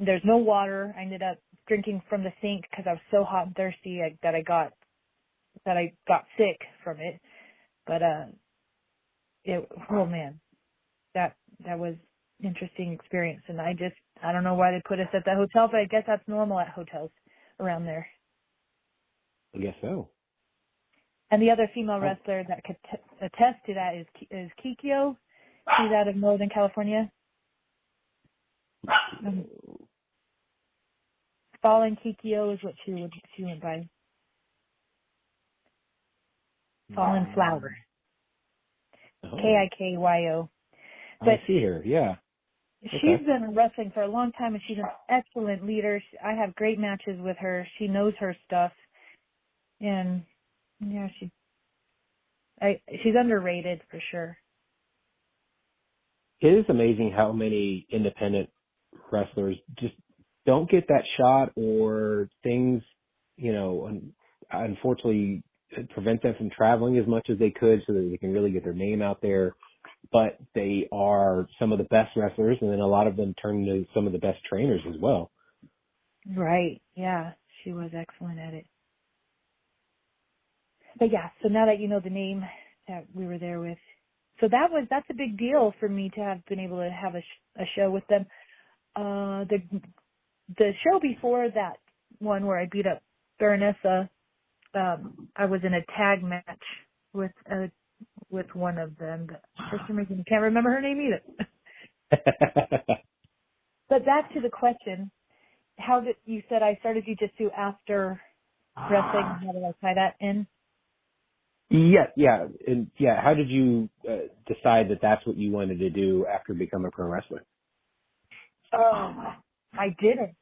there's no water. I ended up drinking from the sink because I was so hot and thirsty that I got sick from it. But oh man, that was an interesting experience. And I don't know why they put us at that hotel, but I guess that's normal at hotels around there. I guess so. And the other female wrestler that could attest to that is Kikyo. She's out of Northern California. Fallen Kikyo is what she went by. Fallen Flower. Kikyo. But I see her, yeah. She's been wrestling for a long time, and she's an excellent leader. I have great matches with her. She knows her stuff. And, yeah, she's underrated for sure. It is amazing how many independent wrestlers just don't get that shot, or things, unfortunately prevent them from traveling as much as they could so that they can really get their name out there. But they are some of the best wrestlers, and then a lot of them turn into some of the best trainers as well. Right. Yeah. She was excellent at it. But yeah, so now that you know the name that we were there with, so that's a big deal for me to have been able to have a show with them. The show before that one where I beat up Baronessa, I was in a tag match with one of them. But for some reason, I can't remember her name either. But back to the question, you said I started jiu-jitsu after wrestling? How did I tie that in? Yeah. And how did you decide that that's what you wanted to do after becoming a pro wrestler? I didn't.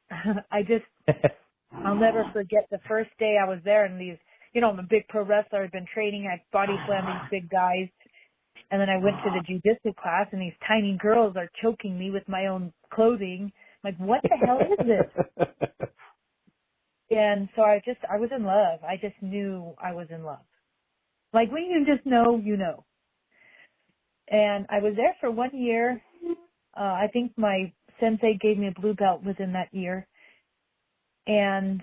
I'll never forget the first day I was there, and these, I'm a big pro wrestler. I've been training. I body slammed these big guys. And then I went to the jiu-jitsu class, and these tiny girls are choking me with my own clothing. I'm like, what the hell is this? And so I was in love. I just knew I was in love. Like, when you just know, you know. And I was there for 1 year. I think my sensei gave me a blue belt within that year. And,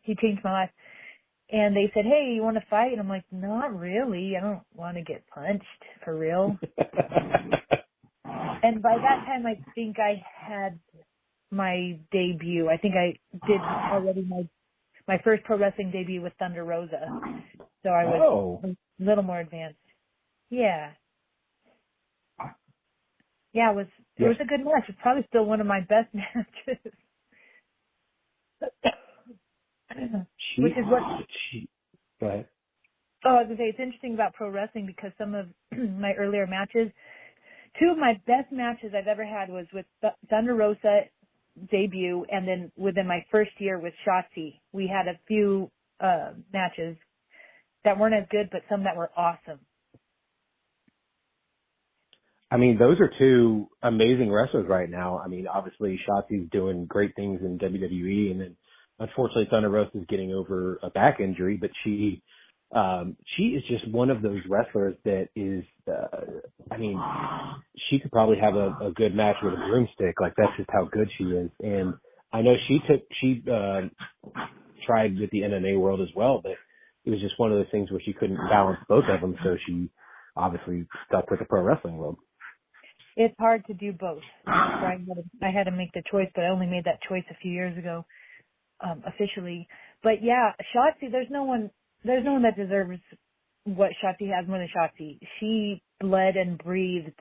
he changed my life. And they said, hey, you want to fight? And I'm like, not really. I don't want to get punched, for real. And by that time, I think I had my debut. I think I did already my first pro wrestling debut with Thunder Rosa. So I was a little more advanced. Yeah. Yeah, it was a good match. It's probably still one of my best matches. Which is what... Go ahead. Oh, I was going to say, it's interesting about pro wrestling because some of my earlier matches, two of my best matches I've ever had was with Thunder Rosa debut, and then within my first year with Shotzi. We had a few matches that weren't as good, but some that were awesome. I mean, those are two amazing wrestlers right now. I mean, obviously, Shotzi's doing great things in WWE, and then unfortunately, Thunder Rosa is getting over a back injury, but she is just one of those wrestlers that is, she could probably have a good match with a broomstick. Like, that's just how good she is. And I know she tried with the MMA world as well, but it was just one of those things where she couldn't balance both of them, so she obviously stuck with the pro wrestling world. It's hard to do both. I had to make the choice, but I only made that choice a few years ago, officially. But yeah, Shotzi, there's no one that deserves what Shotzi has more than Shotzi. She bled and breathed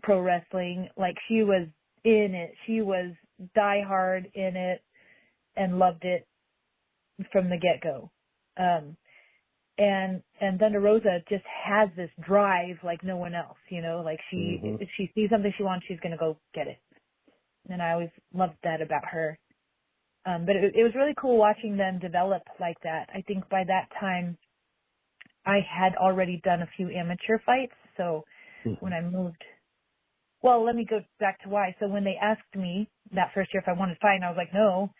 pro wrestling. Like, she was in it. She was diehard in it and loved it from the get-go. And Thunder Rosa just has this drive like no one else, like if she sees something she wants, she's going to go get it. And I always loved that about her. But it was really cool watching them develop like that. I think by that time I had already done a few amateur fights. So when I moved, well, let me go back to why. So when they asked me that first year if I wanted to fight, and I was like, no,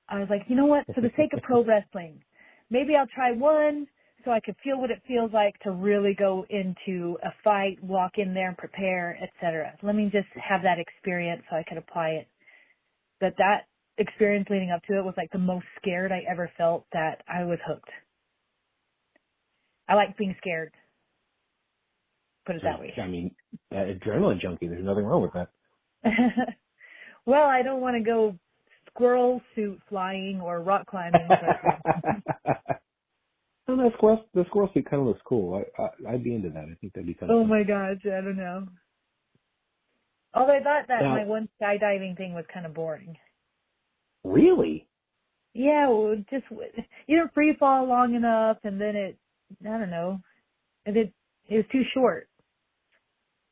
I was like, you know what? For the sake of pro wrestling, maybe I'll try one so I could feel what it feels like to really go into a fight, walk in there and prepare, etc. Let me just have that experience so I could apply it. But that experience leading up to it was like the most scared I ever felt that I was hooked. I like being scared. Put it that way. I mean, adrenaline junkie, there's nothing wrong with that. Well, I don't want to go squirrel suit flying or rock climbing. Well, the squirrel suit kind of looks cool. I'd be into that. I think that'd be kind of Oh fun. my gosh, I don't know. Although I thought that Now, my one skydiving thing was kind of boring. really? Yeah, well, just you don't free fall long enough, and then I don't know, it was too short.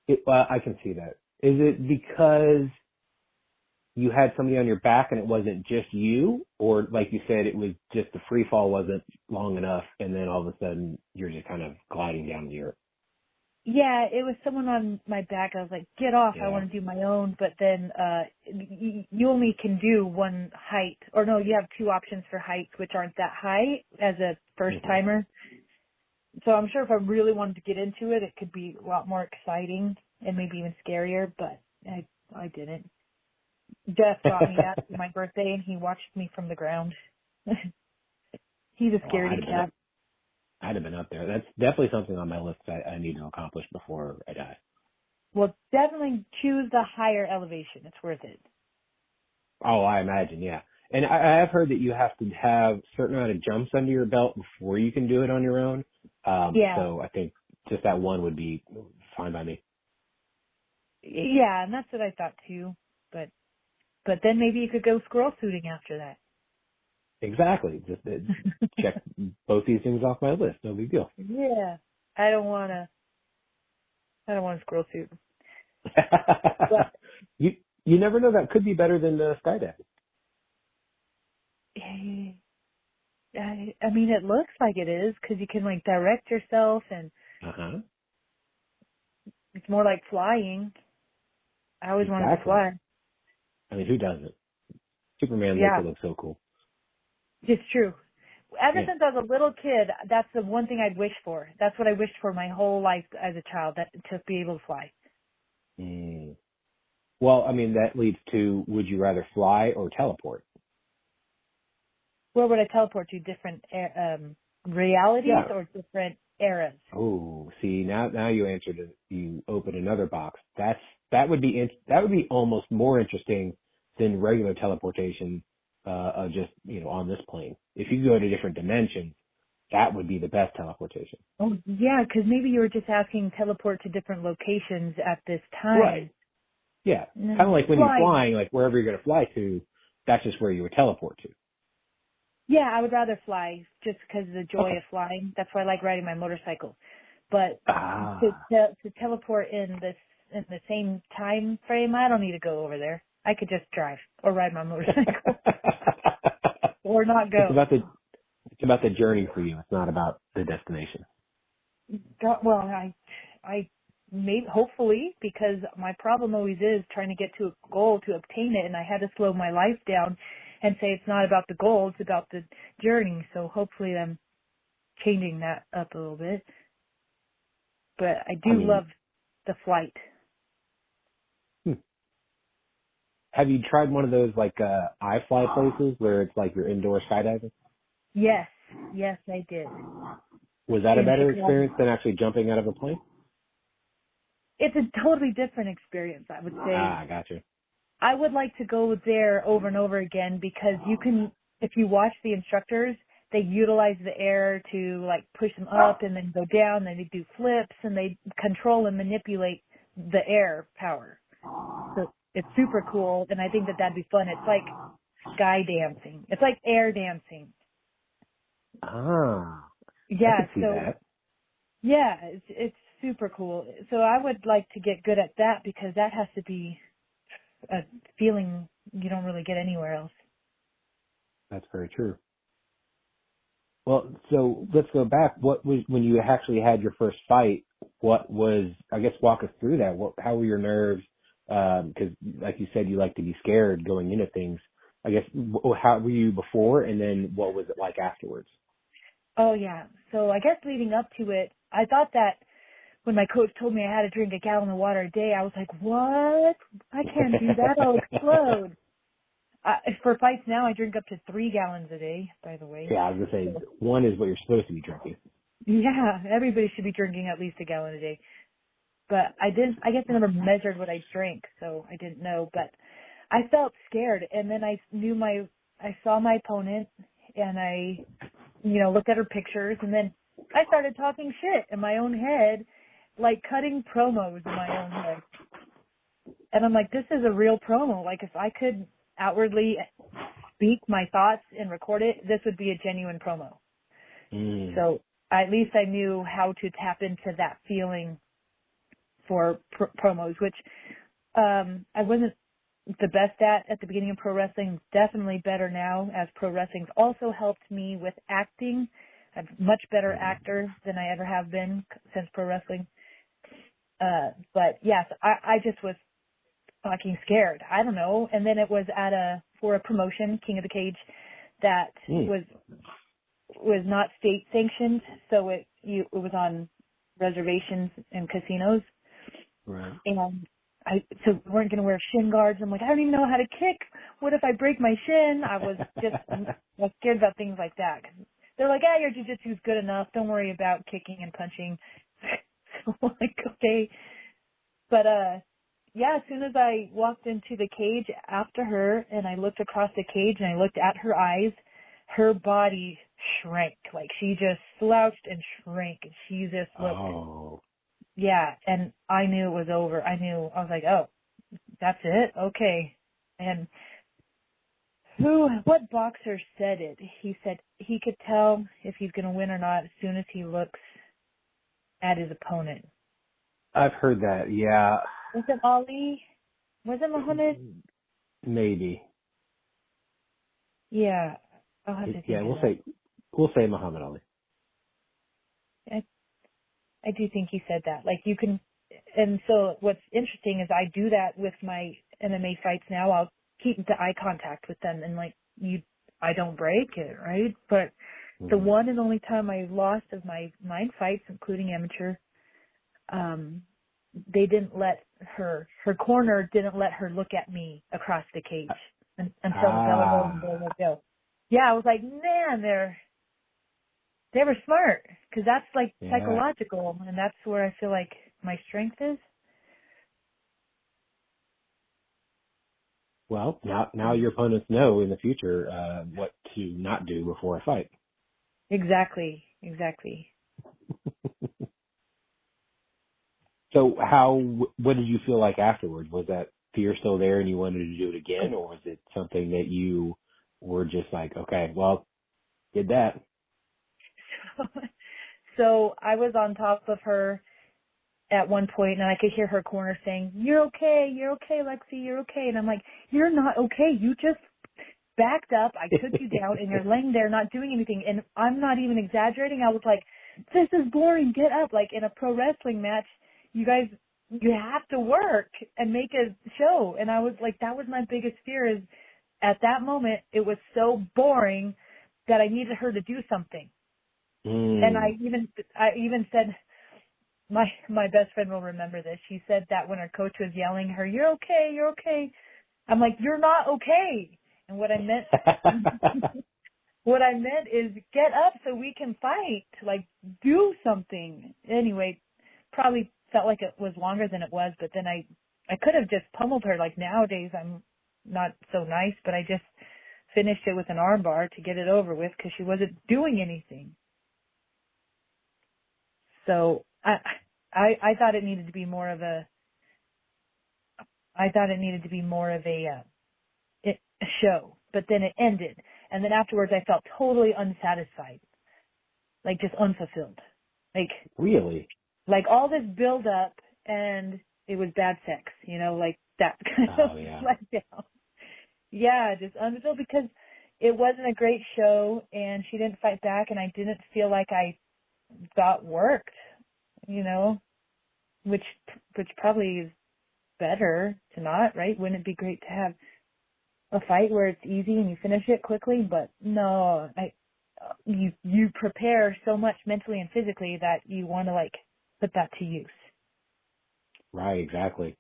I can see that. Is it because you had somebody on your back and it wasn't just you, or like you said, it was just the free fall wasn't long enough, and then all of a sudden you're just kind of gliding down the earth? Yeah, it was someone on my back. I was like, get off, I Yeah. want to do my own. But then you only can do one height. Or no, you have two options for heights, which aren't that high as a first timer. So I'm sure if I really wanted to get into it, it could be a lot more exciting and maybe even scarier, but I didn't. Jeff brought me that for my birthday, and he watched me from the ground. He's a scaredy cat. I'd have been up there. That's definitely something on my list I need to accomplish before I die. Well, definitely choose the higher elevation. It's worth it. Oh, I imagine, yeah. And I have heard that you have to have a certain amount of jumps under your belt before you can do it on your own. Yeah. So I think just that one would be fine by me. Yeah, and that's what I thought too. But then maybe you could go squirrel shooting after that. Exactly. Just check both these things off my list. No big deal. Yeah. I don't want to squirrel shoot. But, you never know. That could be better than skydiving. I mean, it looks like it is because you can like direct yourself, and it's more like flying. I always wanted to fly. I mean, who doesn't? Superman makes it look so cool. It's true. Ever since I was a little kid, that's the one thing I'd wish for. That's what I wished for my whole life as a child, to be able to fly. Well, I mean, that leads to, would you rather fly or teleport? Where would I teleport to? Different realities or different eras? Oh, see, now you answered it. You opened another box. That would be almost more interesting than regular teleportation, just, on this plane. If you go to different dimensions, that would be the best teleportation. Oh, yeah, because maybe you were just asking teleport to different locations at this time. Right. Yeah. Kind of like when you're flying, like wherever you're going to fly to, that's just where you would teleport to. Yeah, I would rather fly just because of the joy of flying. That's why I like riding my motorcycle. But to teleport in the same time frame, I don't need to go over there. I could just drive or ride my motorcycle or not go. It's about the journey for you. It's not about the destination. Well, I maybe hopefully, because my problem always is trying to get to a goal to obtain it, and I had to slow my life down and say it's not about the goal, it's about the journey. So hopefully I'm changing that up a little bit. But I love the flight. Have you tried one of those like iFly places where it's like you're indoor skydiving? Yes, I did. Was that a better experience than actually jumping out of a plane? It's a totally different experience, I would say. Gotcha. I would like to go there over and over again because you can, if you watch the instructors, they utilize the air to like push them up and then go down, and they do flips, and they control and manipulate the air power. So it's super cool, and I think that'd be fun. It's like sky dancing. It's like air dancing. Yeah, I can see that. Yeah, it's super cool. So I would like to get good at that because that has to be a feeling you don't really get anywhere else. That's very true. Well, so let's go back. What was, when you actually had your first fight, what was, I guess, walk us through that. How were your nerves? Because like you said, you like to be scared going into things. I guess, how were you before, and then what was it like afterwards? Oh yeah. So I guess leading up to it, I thought that when my coach told me I had to drink a gallon of water a day, I was like, what? I can't do that. I'll explode. For fights now, I drink up to 3 gallons a day, by the way. Yeah, I was going to say, 1 is what you're supposed to be drinking. Yeah, everybody should be drinking at least a gallon a day. But I guess I never measured what I drank, so I didn't know. But I felt scared, and then I saw my opponent, and I, looked at her pictures, and then I started talking shit in my own head, like cutting promos in my own head. And I'm like, this is a real promo. Like, if I could outwardly speak my thoughts and record it, this would be a genuine promo. So at least I knew how to tap into that feeling for promos, which I wasn't the best at the beginning of pro wrestling. Definitely better now, as pro wrestling's also helped me with acting. I'm a much better actor than I ever have been since pro wrestling. But yes, I just was fucking scared. I don't know. And then it was for a promotion, King of the Cage, that was not state sanctioned, so it was on reservations and casinos. Right. And so we weren't going to wear shin guards. I'm like, I don't even know how to kick. What if I break my shin? I was just scared about things like that. They're like, your jiu-jitsu's good enough. Don't worry about kicking and punching. So I'm like, okay. But, as soon as I walked into the cage after her and I looked across the cage and I looked at her eyes, her body shrank. Like, she just slouched and shrank. And she just looked, and I knew it was over. I was like, oh, that's it? Okay. And what boxer said it? He said he could tell if he's going to win or not as soon as he looks at his opponent. I've heard that, yeah. Was it Ali? Was it Muhammad? Maybe. Yeah. I'll have to think we'll say Muhammad Ali. I do think he said that. Like, you can, and so what's interesting is I do that with my MMA fights now. I'll keep the eye contact with them, and I don't break it, right? But the one and only time I lost of my 9 fights, including amateur, they didn't let her corner didn't let her look at me across the cage until the bell would go. Yeah, I was like, man, they were smart, because that's like psychological, and that's where I feel like my strength is. Well, now your opponents know in the future what to not do before a fight. Exactly. So what did you feel like afterwards? Was that fear still there and you wanted to do it again, or was it something that you were just like, okay, well, did that? So I was on top of her at one point, and I could hear her corner saying, you're okay, Lexi, you're okay. And I'm like, you're not okay. You just backed up. I took you down, and you're laying there not doing anything. And I'm not even exaggerating. I was like, this is boring. Get up. Like, in a pro wrestling match, you have to work and make a show. And I was like, that was my biggest fear, is at that moment, it was so boring that I needed her to do something. And I even said, my best friend will remember this. She said that when her coach was yelling her, you're okay. I'm like, you're not okay. And what I meant is get up so we can fight. Like, do something. Anyway, probably felt like it was longer than it was, but then I could have just pummeled her. Like, nowadays I'm not so nice, but I just finished it with an arm bar to get it over with, because she wasn't doing anything. So I thought it needed to be more of a show, but then it ended, and then afterwards I felt totally unsatisfied, like just unfulfilled. Like, really, like all this build up, and it was bad sex, like that kind of letdown. Yeah, just unfulfilled, because it wasn't a great show, and she didn't fight back, and I didn't feel like I got worked, which probably is better to not, right? Wouldn't it be great to have a fight where it's easy and you finish it quickly? But no, you prepare so much mentally and physically that you want to like put that to use. Right, exactly.